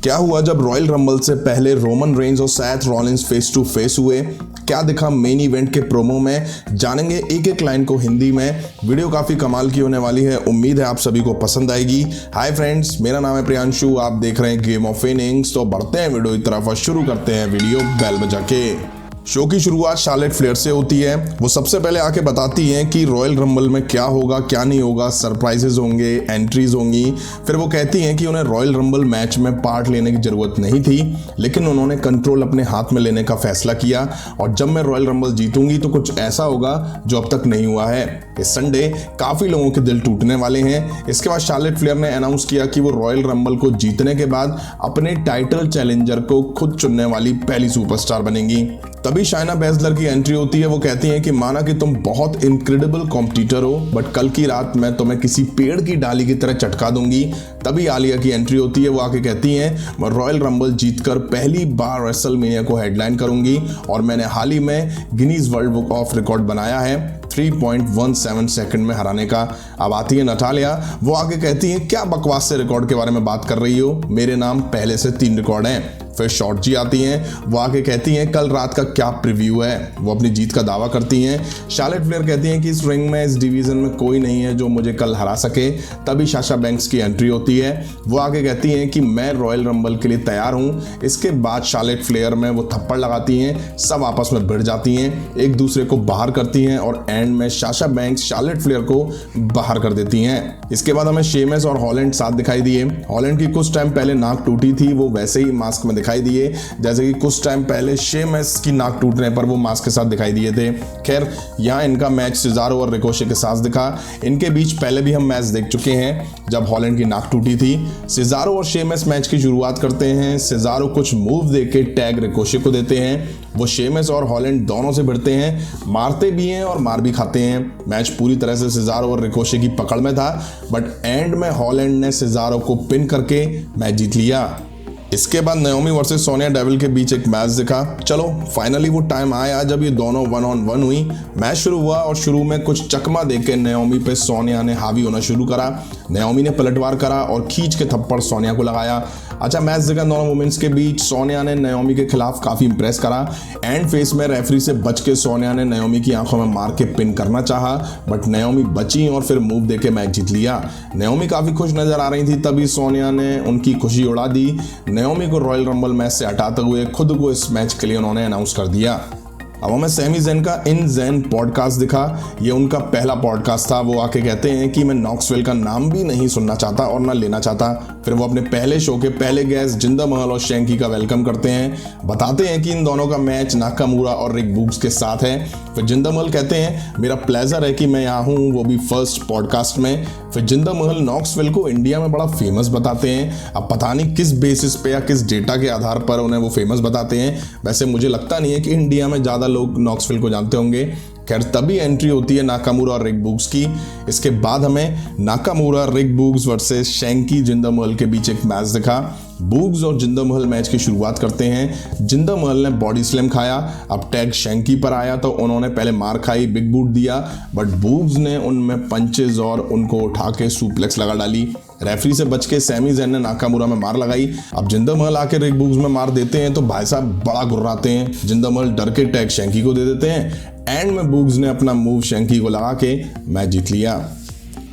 क्या हुआ जब रॉयल रंबल से पहले रोमन रेंज और Seth Rollins face to face हुए, क्या दिखा मेन इवेंट के प्रोमो में, जानेंगे एक एक लाइन को हिंदी में। वीडियो काफी कमाल की होने वाली है, उम्मीद है आप सभी को पसंद आएगी। हाय फ्रेंड्स, मेरा नाम है प्रियांशु, आप देख रहे हैं गेम ऑफ इनिंग्स। तो बढ़ते हैं वीडियो की तरफ और शुरू करते हैं वीडियो बेल बजा के। शो की शुरुआत शार्लेट फ्लेयर से होती है। वो सबसे पहले आके बताती हैं कि रॉयल रंबल में क्या होगा क्या नहीं होगा, सरप्राइजेस होंगे, एंट्रीज होंगी। फिर वो कहती हैं कि उन्हें रॉयल रंबल मैच में पार्ट लेने की जरूरत नहीं थी, लेकिन उन्होंने कंट्रोल अपने हाथ में लेने का फैसला किया और जब मैं रॉयल रंबल जीतूंगी तो कुछ ऐसा होगा जो अब तक नहीं हुआ है। इस संडे काफी लोगों के दिल टूटने वाले हैं। इसके बाद शार्लेट फ्लेयर ने अनाउंस किया कि वो रॉयल रंबल को जीतने के बाद अपने टाइटल चैलेंजर को खुद चुनने वाली पहली सुपरस्टार बनेंगी। तभी शाइना बेज़लर की एंट्री होती है। वो कहती हैं कि माना कि तुम बहुत इनक्रेडिबल कॉम्पिटिटर हो, बट कल की रात मैं तुम्हें किसी पेड़ की डाली की तरह चटका दूंगी। तभी आलिया की एंट्री होती है। वो आके कहती हैं मैं रॉयल रंबल जीतकर पहली बार रेसलमेनिया को हेडलाइन करूंगी और मैंने हाल ही में Guinness world book of record बनाया है 3.17 सेकंड में हराने का। अब आती है नटालिया। वो आके कहती हैं क्या बकवास से रिकॉर्ड के बारे में बात कर रही हो, मेरे नाम पहले से 3 रिकॉर्ड हैं। फिर शॉर्ट जी आती हैं। वो आके कहती हैं कल रात का क्या प्रीव्यू है। वो अपनी जीत का दावा करती हैं। शार्लेट फ्लेयर कहती हैं कि इस रिंग में, इस डिवीजन में कोई नहीं है जो मुझे कल हरा सके। तभी साशा बैंक्स की एंट्री होती है। वो आके कहती हैं कि मैं रॉयल रंबल के लिए तैयार हूं। इसके बाद शार्लेट फ्लेयर में वो थप्पड़ लगाती हैं, सब आपस में भिड़ जाती हैं, एक दूसरे को बाहर करती हैं और एंड में साशा बैंक्स शार्लेट फ्लेयर को बाहर कर देती हैं। इसके बाद हमें शेमस और हॉलैंड साथ दिखाई दिए। हॉलैंड की कुछ टाइम पहले नाक टूटी थी, वो वैसे ही मास्क में दिखाई दिए जैसे कि कुछ टाइम पहले शेमस की नाक टूटने पर वो मास्क के साथ दिखाई दिए थे। खैर, यहाँ इनका मैच सिजारो और रिकोशे के साथ दिखा। इनके बीच पहले भी हम मैच देख चुके हैं जब हॉलैंड की नाक टूटी थी। सिजारो और शेमस मैच की शुरुआत करते हैं। सिजारो कुछ मूव देके टैग रिकोशे को देते हैं। वो शेमस और हॉलैंड दोनों से भिड़ते हैं, मारते भी हैं और मार भी खाते हैं। मैच पूरी तरह से सिजारो और रिकोशे की पकड़ में था, बट एंड में हॉलैंड ने सिजारो को पिन करके मैच जीत लिया। इसके बाद नाओमी वर्सेस सोनिया डेविल के बीच एक मैच दिखा। चलो फाइनली वो टाइम आया जब ये दोनों 1-on-1 हुई। मैच शुरू हुआ और शुरू में कुछ चकमा देके नाओमी पे सोनिया ने हावी होना शुरू करा। नाओमी ने पलटवार करा और खींच के थप्पड़ सोनिया को लगाया। अच्छा मैच दिखा दोनों वुमेन्स के बीच। सोनिया ने नाओमी के खिलाफ काफी इंप्रेस करा। एंड फेस में रेफरी से बच के सोनिया ने नाओमी की आंखों में मार के पिन करना चाहा, बट नाओमी बची और फिर मूव देके मैच जीत लिया। नाओमी काफी खुश नजर आ रही थी, तभी सोनिया ने उनकी खुशी उड़ा दी। नाओमी को रॉयल रंबल मैच से हटाते हुए खुद को इस मैच के लिए उन्होंने अनाउंस कर दिया। अब हमें सैमी ज़ेन का इन ज़ेन पॉडकास्ट दिखा। ये उनका पहला पॉडकास्ट था। वो आके कहते हैं कि मैं नॉक्सविल का नाम भी नहीं सुनना चाहता और ना लेना चाहता। फिर वो अपने पहले शो के पहले गेस्ट जिंदर महल और शैंकी का वेलकम करते हैं, बताते हैं कि इन दोनों का मैच नाकामुरा और रिक बूक्स के साथ है। फिर जिंदर महल कहते हैं मेरा प्लेजर है कि मैं यहाँ हूँ, वो भी फर्स्ट पॉडकास्ट में। फिर जिंदर महल नॉक्सविल को इंडिया में बड़ा फेमस बताते हैं। अब पता नहीं किस बेसिस पे या किस डेटा के आधार पर उन्हें वो फेमस बताते हैं। वैसे मुझे लगता नहीं है कि इंडिया में ज़्यादा लोग नॉक्सविल को जानते होंगे। खैर, तभी एंट्री होती है नाकामुरा और रिक बूक्स की। इसके बाद हमें नाकामुरा, रिक बूक्स वर्सेस शैंकी जिंदर महल के बीच एक मैच दिखा। बूग्स और जिंदर महल मैच की शुरुआत करते हैं। जिंदर महल ने बॉडी स्लैम खाया। अब टैग शैंकी पर आया तो उन्होंने पहले मार खाई, बिग बूट दिया, बट बूग्स ने उनमें पंचेज और उनको उठा के सुप्लेक्स लगा डाली। रेफरी से बच के सैमी ज़ेन ने नाकामुरा में मार लगाई। अब जिंदर महल आके रिक बूग्स में मार देते हैं तो भाई साहब बड़ा गुर्राते हैं। जिंदर महल डर के टैग शैंकी को दे देते हैं। एंड में बूग्स ने अपना मूव शैंकी को लगा के मैच जीत लिया।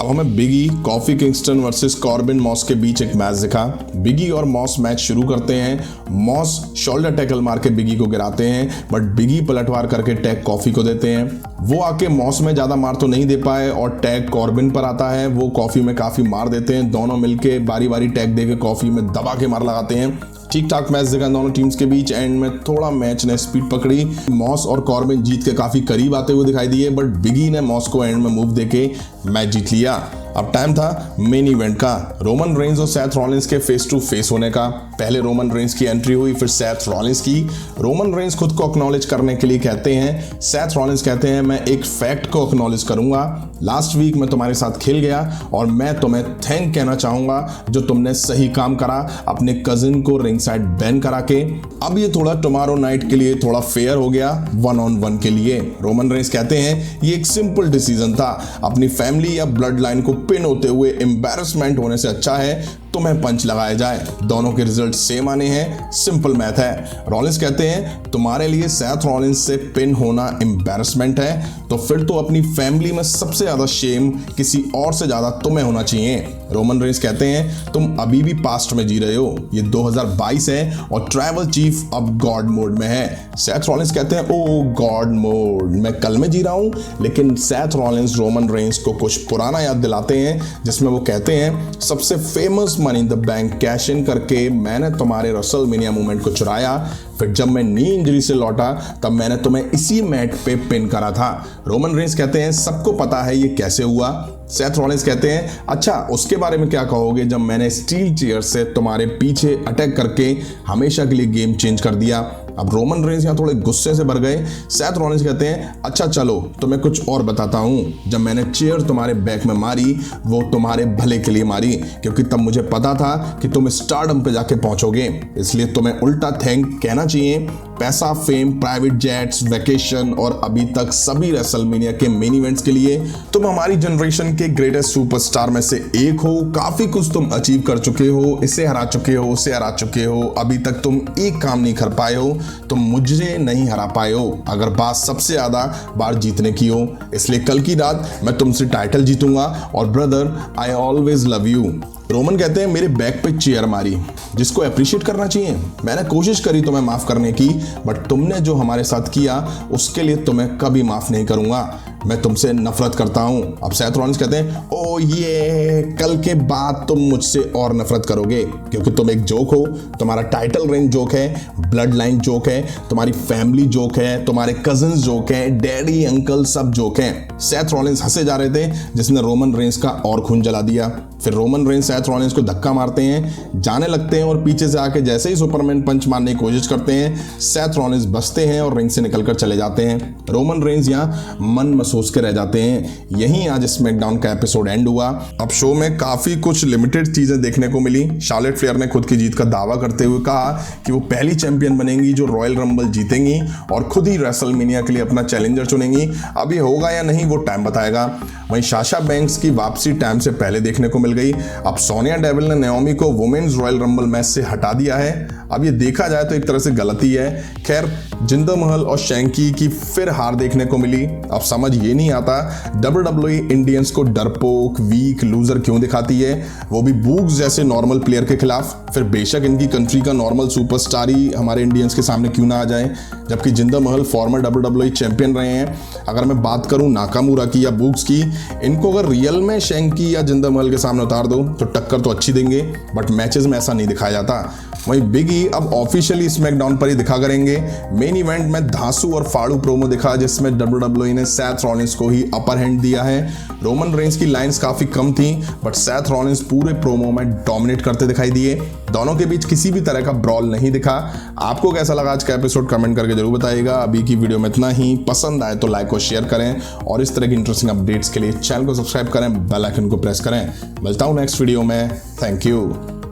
अब हमें Biggie, Kofi Kingston versus Corbin Moss के बीच एक मैच दिखा। बिगी और मॉस मैच शुरू करते हैं। मॉस शोल्डर टैकल मार के बिगी को गिराते हैं, बट बिगी पलटवार करके टैग कॉफी को देते हैं। वो आके मॉस में ज़्यादा मार तो नहीं दे पाए और टैग कॉर्बिन पर आता है। वो कॉफी में काफ़ी मार देते हैं। दोनों मिलके बारी बारी टैग देके कॉफी में दबा के मार लगाते हैं। ठीक ठाक मैच दिखा दोनों टीम्स के बीच। एंड में थोड़ा मैच ने स्पीड पकड़ी। मॉस और कॉर्बिन जीत के काफ़ी करीब आते हुए दिखाई दिए, बट बिगी ने मॉस को एंड में मूव देके मैच जीत लिया। अब टाइम था मेन इवेंट का, रोमन रेंज और सैथ रॉलिंस के फेस टू फेस होने का। पहले रोमन रेंज की एंट्री हुई, फिर सैथ रॉलिंस की। रोमन रेंज खुद को एक्नॉलेज करने के लिए कहते हैं। सैथ रॉलिंस कहते हैं मैं एक फैक्ट को एक्नॉलेज करूंगा। लास्ट वीक मैं तुम्हारे साथ खेल गया और मैं तुम्हें थैंक कहना चाहूंगा जो तुमने सही काम करा अपने कजिन को रिंग साइड बैन करा के। अब ये थोड़ा टुमारो नाइट के लिए थोड़ा फेयर हो गया 1-on-1 के लिए। रोमन रेंज कहते हैं ये एक सिंपल डिसीजन था। अपनी फैमिली या ब्लड लाइन को पिन होते हुए एम्बैरसमेंट होने से अच्छा है तुम्हें पंच लगाया जाए। दोनों के रिजल्ट सेम आने हैं, सिंपल मैथ है। रॉलिंस कहते हैं तुम्हारे लिए सेथ रॉलिंस से पिन होना एम्बैरेसमेंट है, तो फिर तो अपनी फैमिली में सबसे ज्यादा शेम किसी और से ज्यादा तुम्हें होना चाहिए। रोमन रेंस कहते हैं तुम अभी भी पास्ट में जी रहे हो, ये 2022 है और ट्राइबल चीफ अब गॉड मोड में है। सेथ रॉलिंस कहते हैं ओ गॉड मोड, मैं कल में जी रहा हूं। लेकिन सेथ रॉलिंस रोमन रेंस को कुछ पुराना याद दिलाते हैं, जिसमें वो कहते हैं सबसे famous money in the bank cash in करके मैंने तुम्हारे रेसलमेनिया मूवमेंट को चुराया, फिर जब मैं नी इंजरी से लौटा तब मैंने तुम्हें इसी मैट पे पिन करा था। रोमन रेंस कहते हैं सबको पता है ये कैसे हुआ। सेथ रॉलिंस कहते हैं अच्छा उसके बारे में क्या कहोगे जब मैंने स्टील चेयर से तुम्हारे पीछे अटैक करके हमेशा के लिए गेम चेंज कर दिया। अब रोमन रेंस यहाँ थोड़े गुस्से से भर गए। सेथ रॉलिंस कहते हैं अच्छा चलो तुम्हें कुछ और बताता हूँ, जब मैंने चेयर तुम्हारे बैक में मारी वो तुम्हारे भले के लिए मारी, क्योंकि तब मुझे पता था कि तुम स्टारडम पे जाके पहुंचोगे, इसलिए तुम्हें उल्टा थैंक कहना चाहिए। पैसा, फेम, प्राइवेट जेट्स, वैकेशन और अभी तक सभी रेसलमेनिया के मेन इवेंट्स के लिए तुम हमारी जनरेशन के ग्रेटेस्ट सुपरस्टार में से एक हो। काफी कुछ तुम अचीव कर चुके हो, इसे हरा चुके हो, उसे हरा चुके हो, अभी तक तुम एक काम नहीं कर पाए हो, तुम मुझे नहीं हरा पाए हो, अगर बात सबसे ज्यादा बार जीतने की हो। इसलिए कल की रात मैं तुमसे टाइटल जीतूंगा और brother I always love you. Roman कहते हैं मेरे बैक पे चेयर मारी, जिसको अप्रिशिएट करना चाहिए। मैंने कोशिश करी तुम्हें माफ करने की, बट तुमने जो हमारे साथ किया उसके लिए तुम्हें कभी माफ नहीं करूंगा। मैं तुमसे नफरत करता हूं। अब सेथ रॉलिंस कहते हैं ओ ये कल के बाद तुम मुझसे और नफरत करोगे, क्योंकि तुम एक जोक हो। तुम्हारा टाइटल रेंज जोक है, ब्लड लाइन जोक है, तुम्हारी फैमिली जोक है, तुम्हारे कजिन्स जोक है, डैडी अंकल सब जोक हैं। सेथ रॉलिंस हंसे जा रहे थे, जिसने रोमन रेंस का और खून जला दिया। फिर रोमन रेंस सेथ रॉलिंस को धक्का मारते हैं, जाने लगते हैं और पीछे से आके जैसे ही सुपरमैन पंच मारने की कोशिश करते हैं, सेथ रॉलिंस बचते हैं और रिंग से निकलकर चले जाते हैं। रोमन रेंस यहाँ मन महसूस के रह जाते हैं। यहीं आज स्मैकडाउन का एपिसोड एंड हुआ। अब शो में काफी कुछ लिमिटेड चीजें देखने को मिली। शार्लेट फ्लेयर ने खुद की जीत का दावा करते हुए कहा कि वो पहली चैंपियन बनेंगी जो रॉयल रंबल जीतेंगी और खुद ही रेसलमेनिया के लिए अपना चैलेंजर चुनेंगी। अब ये होगा या नहीं वो टाइम बताएगा। वहीं साशा बैंक्स की वापसी टाइम से पहले देखने को मिल गई। अब सोनिया डेविल ने नाओमी को वुमेन्स रॉयल रंबल मैच से हटा दिया है। अब ये देखा जाए तो एक तरह से गलती है। खैर जिंदर महल और शैंकी की फिर हार देखने को मिली। अब समझ ये नहीं आता WWE इंडियंस को डरपोक, वीक, लूजर क्यों दिखाती है, वो भी बूक्स जैसे नॉर्मल प्लेयर के खिलाफ। फिर बेशक इनकी कंट्री का नॉर्मल सुपरस्टार ही हमारे इंडियंस के सामने क्यों ना आ जाए, जबकि जिंदर महल फॉर्मर WWE चैंपियन रहे हैं। अगर मैं बात करूं नाकामुरा की या बूक्स की, इनको अगर रियल में शैंकी या जिंदर महल के सामने उतार दो तो टक्कर तो अच्छी देंगे, बट मैचेस में ऐसा नहीं दिखाया जाता। वहीं बिग ई अब ऑफिशियली स्मैकडाउन पर ही दिखा करेंगे। मेन इवेंट में धांसू और फाड़ू प्रोमो दिखा, जिसमें WWE ने सेथ रॉलिंस को ही अपर हैंड दिया है। रोमन रेंस की लाइंस काफी कम थी, बट सेथ रॉलिंस पूरे प्रोमो में डोमिनेट करते दिखाई दिए। दोनों के बीच किसी भी तरह का ब्रॉल नहीं दिखा। आपको कैसा लगा आज का एपिसोड कमेंट करके जरूर बताइएगा। अभी की वीडियो में इतना ही। पसंद आए तो लाइक और शेयर करें और इस तरह की इंटरेस्टिंग अपडेट्स के लिए चैनल को सब्सक्राइब करें, बेल आइकन को प्रेस करें। मिलता हूं नेक्स्ट वीडियो में। Thank you.